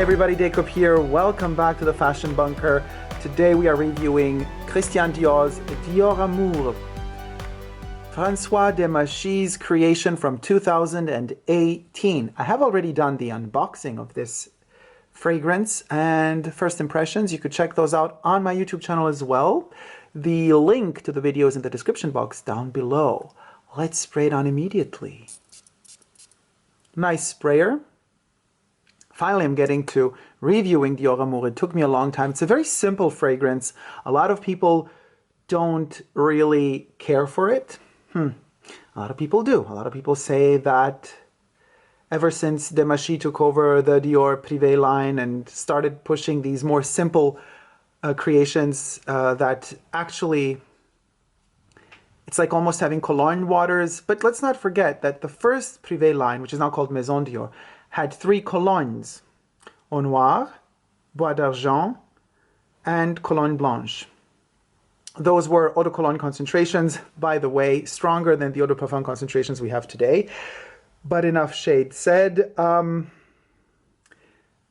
everybody, Dacob here. Welcome back to the Fashion Bunker. Today we are reviewing Christian Dior's Dioramour, François Demachy's creation from 2018. I have already done the unboxing of this fragrance and first impressions. You could check those out on my YouTube channel as well. The link to the video is in the description box down below. Let's spray it on immediately. Nice sprayer. Finally, I'm getting to reviewing Dioramour. It took me a long time. It's a very simple fragrance. A lot of people don't really care for it. A lot of people do. A lot of people say that ever since Demachy took over the Dior Privé line and started pushing these more simple creations, that actually it's like almost having cologne waters. But let's not forget that the first Privé line, which is now called MAISON Dior, had 3 colognes: Eau Noire, Bois d'Argent, and Cologne Blanche. Those were eau de cologne concentrations, by the way, stronger than the eau de parfum concentrations we have today. But enough shade said.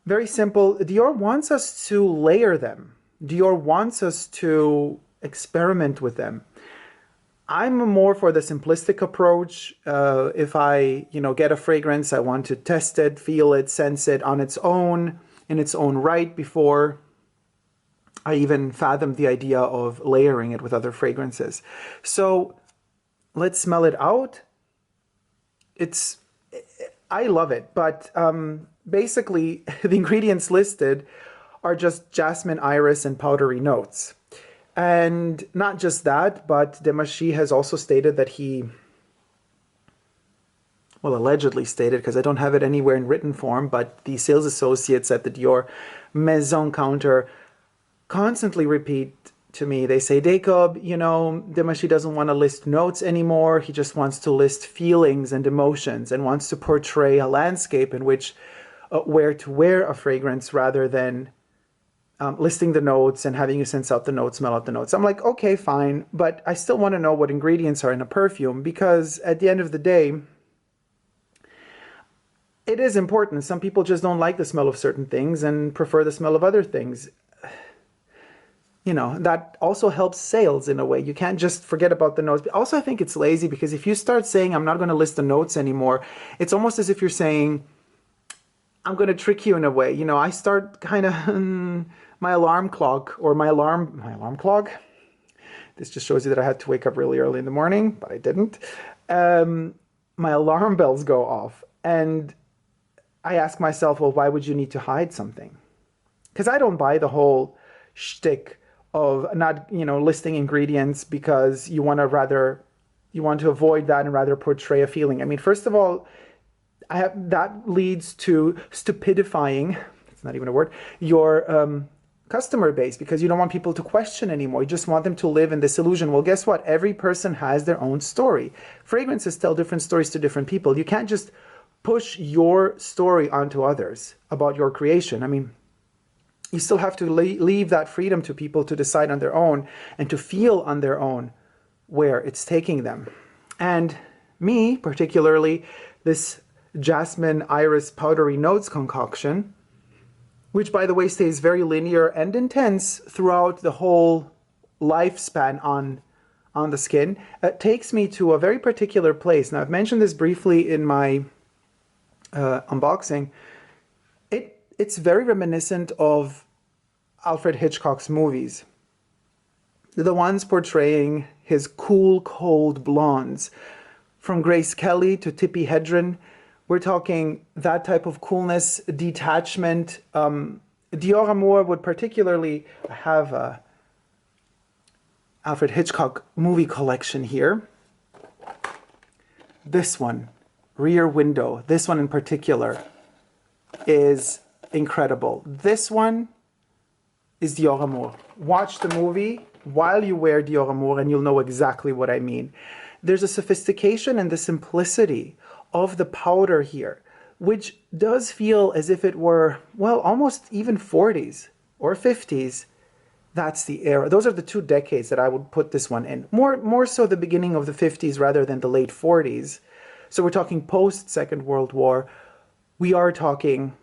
Very simple. Dior wants us to layer them. Dior wants us to experiment with them. I'm more for the simplistic approach. If I, get a fragrance, I want to test it, feel it, sense it on its own, in its own right, before I even fathom the idea of layering it with other fragrances. So let's smell it out. I love it, but basically the ingredients listed are just jasmine, iris, and powdery notes. And not just that, but Demachy has also stated that allegedly stated, because I don't have it anywhere in written form, but the sales associates at the Dior Maison counter constantly repeat to me, they say, Dacob, Demachy doesn't want to list notes anymore. He just wants to list feelings and emotions and wants to portray a landscape in which where to wear a fragrance rather than listing the notes and having you sense out the notes, smell out the notes. I'm like, okay, fine, but I still want to know what ingredients are in a perfume, because at the end of the day, it is important. Some people just don't like the smell of certain things and prefer the smell of other things. That also helps sales in a way. You can't just forget about the notes. But also, I think it's lazy, because if you start saying, I'm not going to list the notes anymore, it's almost as if you're saying, I'm going to trick you in a way. I start kind of my alarm clock, or my alarm clock. This just shows you that I had to wake up really early in the morning, but I didn't. My alarm bells go off, and I ask myself, well, why would you need to hide something? Because I don't buy the whole shtick of not, listing ingredients because you want to avoid that and rather portray a feeling. I mean, first of all, that leads to stupidifying, it's not even a word, your customer base, because you don't want people to question anymore. You just want them to live in this illusion. Well, guess what? Every person has their own story. Fragrances tell different stories to different people. You can't just push your story onto others about your creation. I mean, you still have to leave that freedom to people to decide on their own and to feel on their own where it's taking them. And me, particularly, this jasmine, iris, powdery notes concoction, which, by the way, stays very linear and intense throughout the whole lifespan on the skin, takes me to a very particular place. Now, I've mentioned this briefly in my unboxing. It's very reminiscent of Alfred Hitchcock's movies. The ones portraying his cool, cold blondes. From Grace Kelly to Tippi Hedren, we're talking that type of coolness, detachment. Dioramour would particularly have a Alfred Hitchcock movie collection here. This one, Rear Window, this one in particular is incredible. This one is Dioramour. Watch the movie while you wear Dioramour and you'll know exactly what I mean. There's a sophistication and the simplicity of the powder here, which does feel as if it were, well, almost even 40s or 50s. That's the era. Those are the 2 decades that I would put this one in. More so the beginning of the 50s rather than the late 40s. So we're talking post-Second World War. We are talking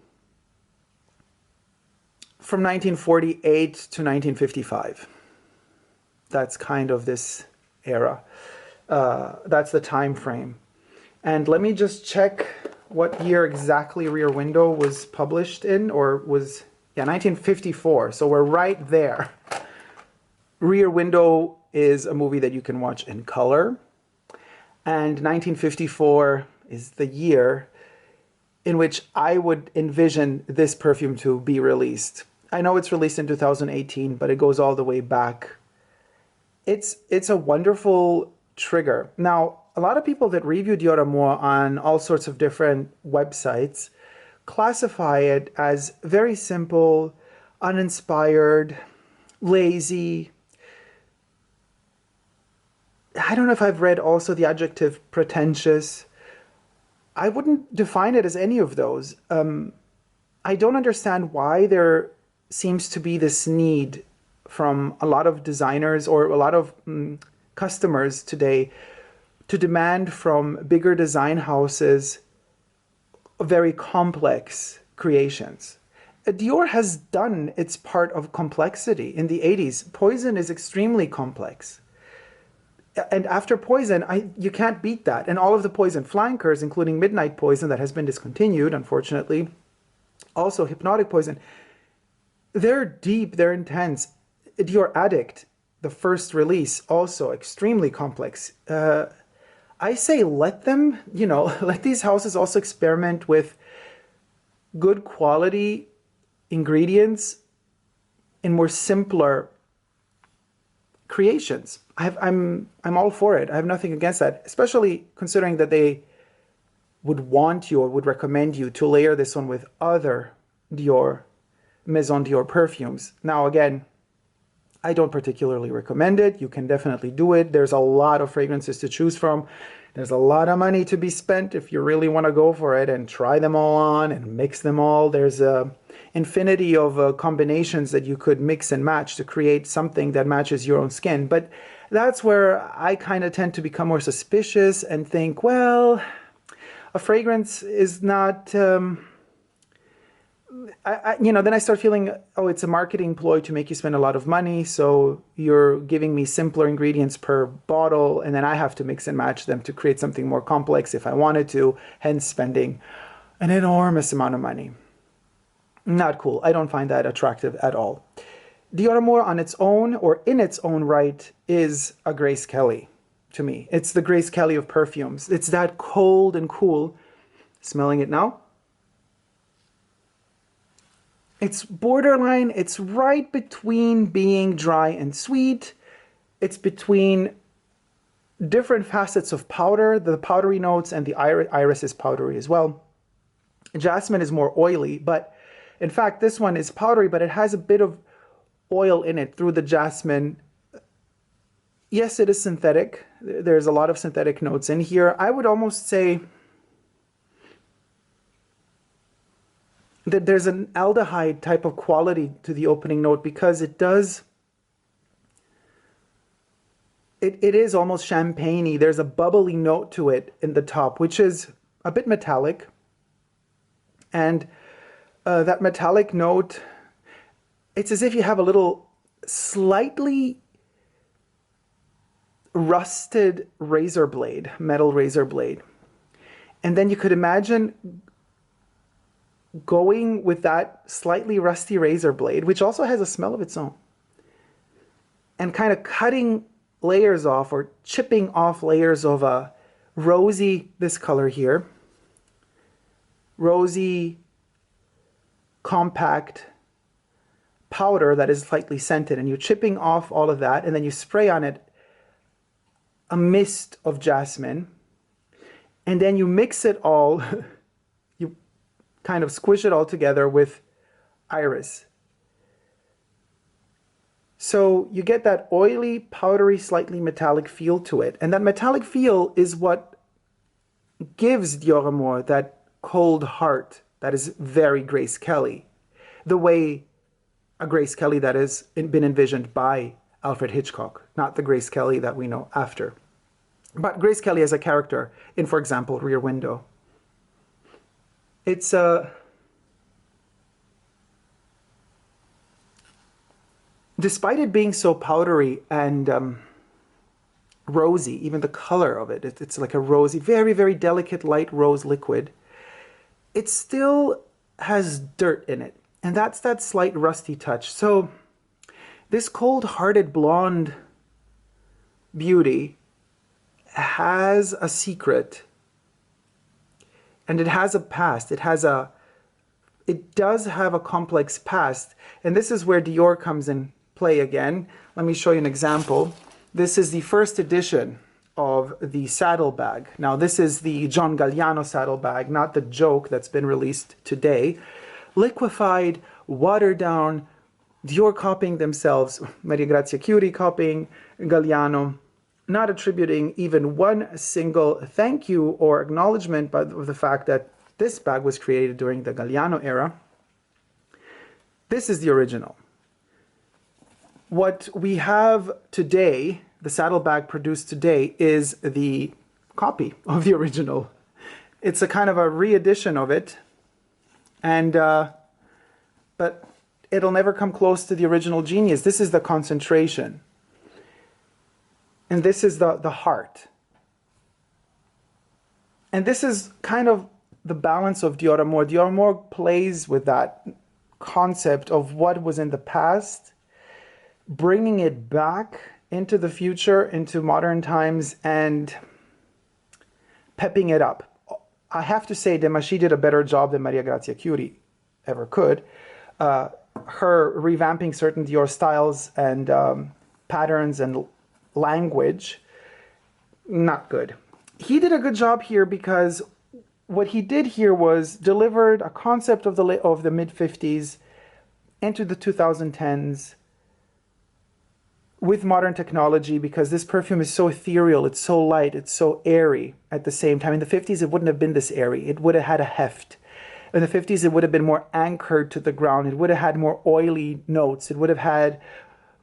from 1948 to 1955. That's kind of this era. That's the time frame. And let me just check what year exactly Rear Window was published in, or was, yeah, 1954. So we're right there. Rear Window is a movie that you can watch in color. And 1954 is the year in which I would envision this perfume to be released. I know it's released in 2018, but it goes all the way back. It's a wonderful trigger. Now, a lot of people that review Dior Dioramour on all sorts of different websites classify it as very simple, uninspired, lazy. I don't know if I've read also the adjective pretentious. I wouldn't define it as any of those. I don't understand why there seems to be this need from a lot of designers or a lot of customers today to demand from bigger design houses very complex creations. Dior has done its part of complexity in the 80s. Poison is extremely complex. And after Poison, you can't beat that. And all of the Poison flankers, including Midnight Poison that has been discontinued, unfortunately, also Hypnotic Poison, they're deep, they're intense. Dior Addict, the first release, also extremely complex. I say let them, let these houses also experiment with good quality ingredients in more simpler creations. I'm all for it. I have nothing against that, especially considering that they would want you or would recommend you to layer this one with other Dior, Maison Dior perfumes. Now, again, I don't particularly recommend it. You can definitely do it. There's a lot of fragrances to choose from. There's a lot of money to be spent if you really want to go for it and try them all on and mix them all. There's a infinity of combinations that you could mix and match to create something that matches your own skin. But that's where I kind of tend to become more suspicious and think, well, a fragrance is not... then I start feeling, oh, it's a marketing ploy to make you spend a lot of money. So you're giving me simpler ingredients per bottle, and then I have to mix and match them to create something more complex if I wanted to, hence spending an enormous amount of money. Not cool. I don't find that attractive at all. Dior Dioramour on its own, or in its own right, is a Grace Kelly to me. It's the Grace Kelly of perfumes. It's that cold and cool. Smelling it now? It's borderline, it's right between being dry and sweet. It's between different facets of powder, the powdery notes, and the iris is powdery as well. Jasmine is more oily, but in fact, this one is powdery, but it has a bit of oil in it through the jasmine. Yes, it is synthetic. There's a lot of synthetic notes in here. I would almost say that there's an aldehyde type of quality to the opening note because it does, it is almost champagne-y. There's a bubbly note to it in the top, which is a bit metallic. And that metallic note, it's as if you have a little slightly rusted razor blade, metal razor blade. And then you could imagine going with that slightly rusty razor blade, which also has a smell of its own, and kind of cutting layers off or chipping off layers of a rosy, this color here, rosy, compact powder that is slightly scented, and you're chipping off all of that, and then you spray on it a mist of jasmine, and then you mix it all, you kind of squish it all together with iris. So you get that oily, powdery, slightly metallic feel to it. And that metallic feel is what gives Dior Dioramour that cold heart that is very Grace Kelly. The way a Grace Kelly that has been envisioned by Alfred Hitchcock, not the Grace Kelly that we know after. But Grace Kelly as a character in, for example, Rear Window. It's a... despite it being so powdery and rosy, even the color of it, it's like a rosy, very, very delicate light rose liquid, it still has dirt in it. And that's that slight rusty touch. So this cold-hearted blonde beauty has a secret, and it has a past. It does have a complex past. And this is where Dior comes in play again. Let me show you an example. This is the first edition of the saddlebag. Now, this is the John Galliano saddlebag, not the joke that's been released today. Liquefied, watered down, Dior copying themselves, Maria Grazia Chiuri copying Galliano, not attributing even one single thank you or acknowledgement of the fact that this bag was created during the Galliano era. This is the original. What we have today, the saddlebag produced today, is the copy of the original. It's a kind of a re-edition of it, and but it'll never come close to the original genius. This is the concentration, and this is the heart, and this is kind of the balance of Dior Amour. Dior Amour plays with that concept of what was in the past, bringing it back into the future, into modern times, and pepping it up. I have to say, Demachi did a better job than Maria Grazia Chiuri ever could. Her revamping certain Dior styles and patterns and language, not good. He did a good job here because what he did here was delivered a concept of the mid-50s into the 2010s with modern technology, because this perfume is so ethereal, it's so light, it's so airy at the same time. In the 50s, it wouldn't have been this airy. It would have had a heft. In the 50s, it would have been more anchored to the ground. It would have had more oily notes. It would have had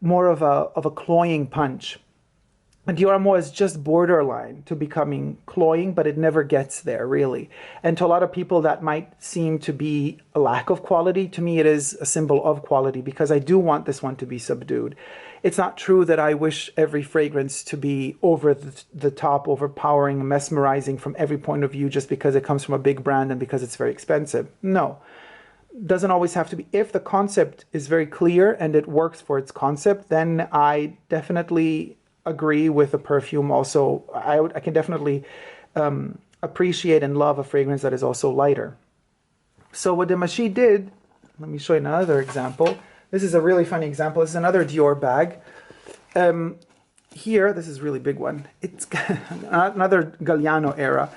more of a cloying punch. And Dior Amour is just borderline to becoming cloying, but it never gets there, really. And to a lot of people, that might seem to be a lack of quality. To me, it is a symbol of quality, because I do want this one to be subdued. It's not true that I wish every fragrance to be over the top, overpowering, mesmerizing from every point of view just because it comes from a big brand and because it's very expensive. No, doesn't always have to be. If the concept is very clear and it works for its concept, then I definitely agree with the perfume. Also, I can definitely appreciate and love a fragrance that is also lighter. So what Demachi did, let me show you another example. This is a really funny example. This is another Dior bag. Here, this is a really big one. It's another Galliano era.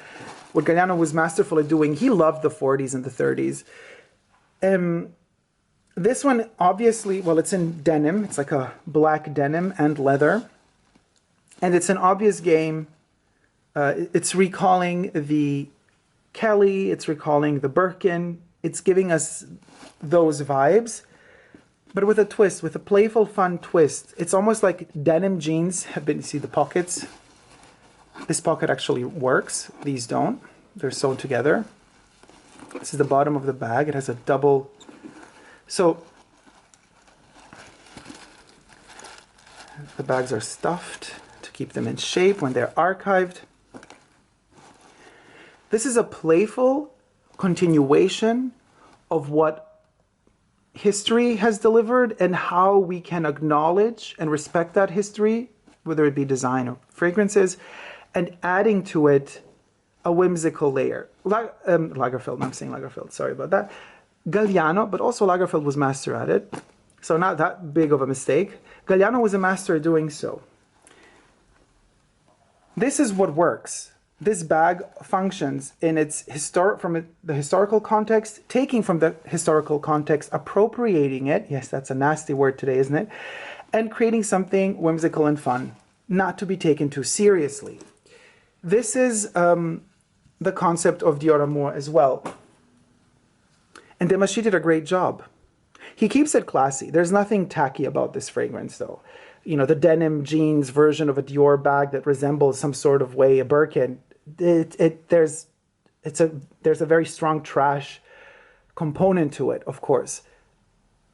What Galliano was masterful at doing, he loved the 40s and the 30s. This one, obviously, well, it's in denim. It's like a black denim and leather. And it's an obvious game. It's recalling the Kelly. It's recalling the Birkin. It's giving us those vibes, but with a twist, with a playful, fun twist. It's almost like denim jeans have been, see the pockets? This pocket actually works. These don't. They're sewn together. This is the bottom of the bag. It has a double. So the bags are stuffed to keep them in shape when they're archived. This is a playful continuation of what history has delivered and how we can acknowledge and respect that history, whether it be design or fragrances, and adding to it a whimsical layer. Lagerfeld, I'm saying Lagerfeld, sorry about that. Galliano, but also Lagerfeld was master at it, so not that big of a mistake. Galliano was a master at doing so. This is what works. This bag functions in its the historical context, taking from the historical context, appropriating it, yes, that's a nasty word today, isn't it? And creating something whimsical and fun, not to be taken too seriously. This is the concept of Dior Amour as well. And Demachi did a great job. He keeps it classy. There's nothing tacky about this fragrance, though. You know, the denim jeans version of a Dior bag that resembles some sort of way a Birkin, there's a very strong trash component to it, of course.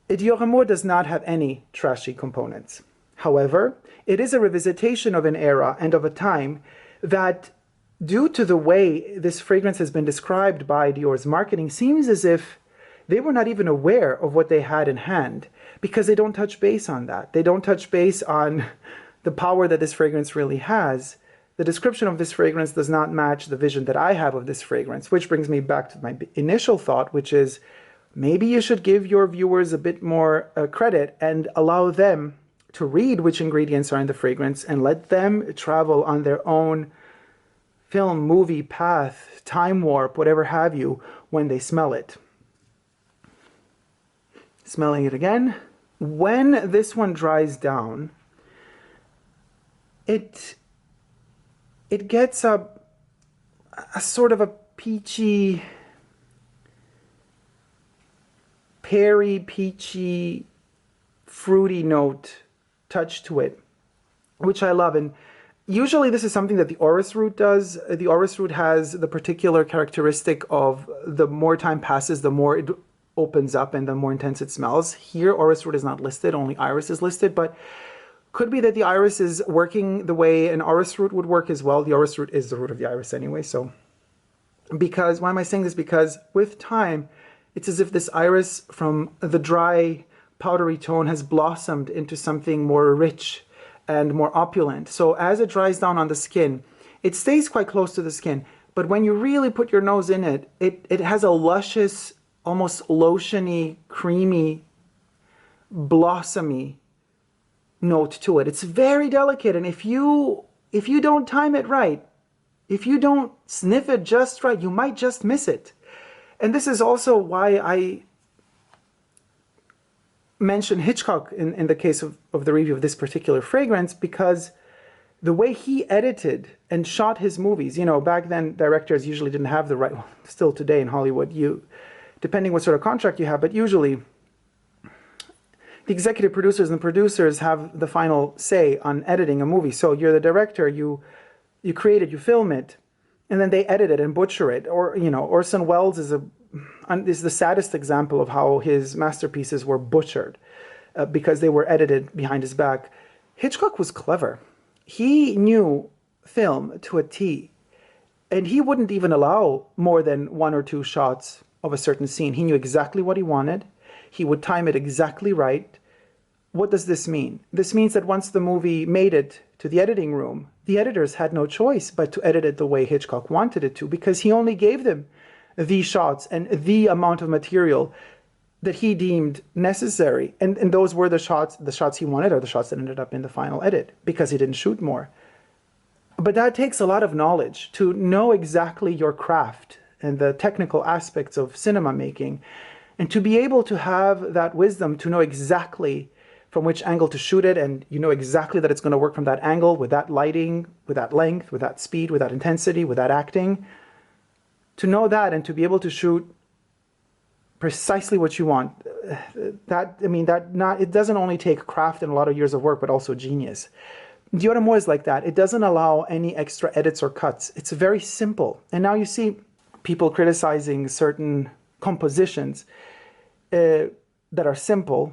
Dior Amour does not have any trashy components. However, it is a revisitation of an era and of a time that, due to the way this fragrance has been described by Dior's marketing, seems as if they were not even aware of what they had in hand, because they don't touch base on that. They don't touch base on the power that this fragrance really has. The description of this fragrance does not match the vision that I have of this fragrance, which brings me back to my initial thought, which is maybe you should give your viewers a bit more credit and allow them to read which ingredients are in the fragrance and let them travel on their own film, movie, path, time warp, whatever have you, when they smell it. Smelling it again. When this one dries down, it gets a sort of a peachy, peachy, fruity note touch to it, which I love. And usually this is something that the orris root does. The orris root has the particular characteristic of the more time passes, the more it opens up and the more intense it smells. Here, orris root is not listed, only iris is listed, but could be that the iris is working the way an orris root would work as well. The orris root is the root of the iris anyway. So because, why am I saying this? Because with time, it's as if this iris from the dry, powdery tone has blossomed into something more rich and more opulent. So as it dries down on the skin, it stays quite close to the skin. But when you really put your nose in it, it has a luscious, almost lotiony, creamy, blossomy note to it. It's very delicate, and if you don't time it right, if you don't sniff it just right, you might just miss it. And this is also why I mention Hitchcock in the case of the review of this particular fragrance, because the way he edited and shot his movies, you know, back then directors usually didn't have the right, well, still today in Hollywood, depending what sort of contract you have, but usually the executive producers and producers have the final say on editing a movie. So you're the director, you create it, you film it, and then they edit it and butcher it. Or, you know, Orson Welles is the saddest example of how his masterpieces were butchered because they were edited behind his back. Hitchcock was clever. He knew film to a T, and he wouldn't even allow more than 1 or 2 shots of a certain scene. He knew exactly what he wanted. He would time it exactly right. What does this mean? This means that once the movie made it to the editing room, the editors had no choice but to edit it the way Hitchcock wanted it to, because he only gave them the shots and the amount of material that he deemed necessary. And those were the shots he wanted, or the shots that ended up in the final edit, because he didn't shoot more. But that takes a lot of knowledge to know exactly your craft and the technical aspects of cinema making, and to be able to have that wisdom to know exactly from which angle to shoot it, and you know exactly that it's going to work from that angle, with that lighting, with that length, with that speed, with that intensity, with that acting. To know that and to be able to shoot precisely what you want, it doesn't only take craft and a lot of years of work, but also genius. Dior Amour is like that. It doesn't allow any extra edits or cuts. It's very simple. And now you see people criticizing certain compositions that are simple.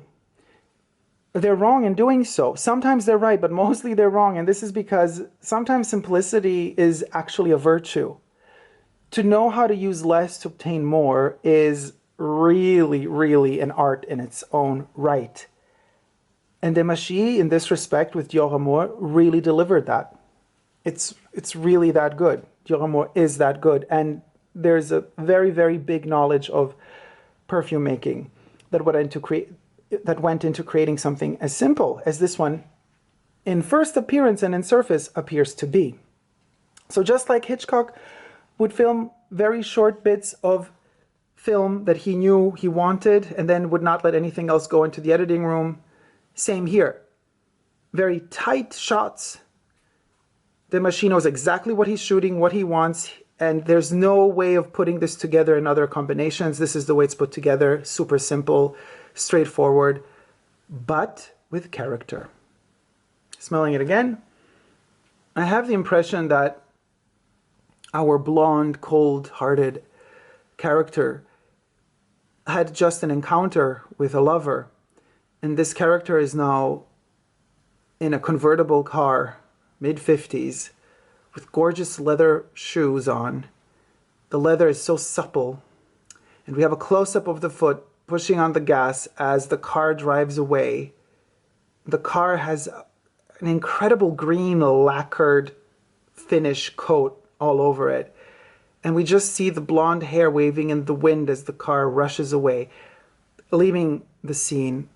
They're wrong in doing so. Sometimes they're right, but mostly they're wrong. And this is because sometimes simplicity is actually a virtue. To know how to use less to obtain more is really, really an art in its own right. And Demachy, in this respect, with Dior Amour, really delivered that. It's really that good. Dior Amour is that good. And there's a very, very big knowledge of perfume making that went into creating something as simple as this one, in first appearance and in surface, appears to be. So just like Hitchcock would film very short bits of film that he knew he wanted and then would not let anything else go into the editing room, same here. Very tight shots. Demachy knows exactly what he's shooting, what he wants, and there's no way of putting this together in other combinations. This is the way it's put together, super simple, straightforward, but with character. Smelling it again, I have the impression that our blonde, cold-hearted character had just an encounter with a lover And this character is now in a convertible car, mid-50s, with gorgeous leather shoes on. The leather is so supple. And we have a close-up of the foot pushing on the gas as the car drives away. The car has an incredible green lacquered finish coat all over it. And we just see the blonde hair waving in the wind as the car rushes away, leaving the scene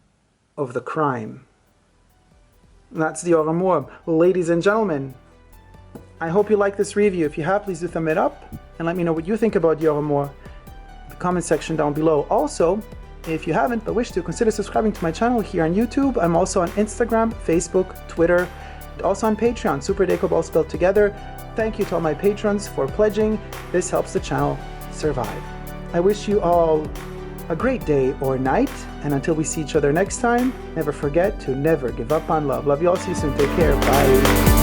of the crime. And that's Dior Amour. Ladies and gentlemen, I hope you like this review. If you have, please do thumb it up and let me know what you think about Dior Amour in the comment section down below. Also, if you haven't but wish to, consider subscribing to my channel here on YouTube. I'm also on Instagram, Facebook, Twitter, and also on Patreon, Super Dacob all spelled together. Thank you to all my patrons for pledging. This helps the channel survive. I wish you all a great day or night, and until we see each other next time, never forget to never give up on love. Love you all. See you soon. Take care. Bye.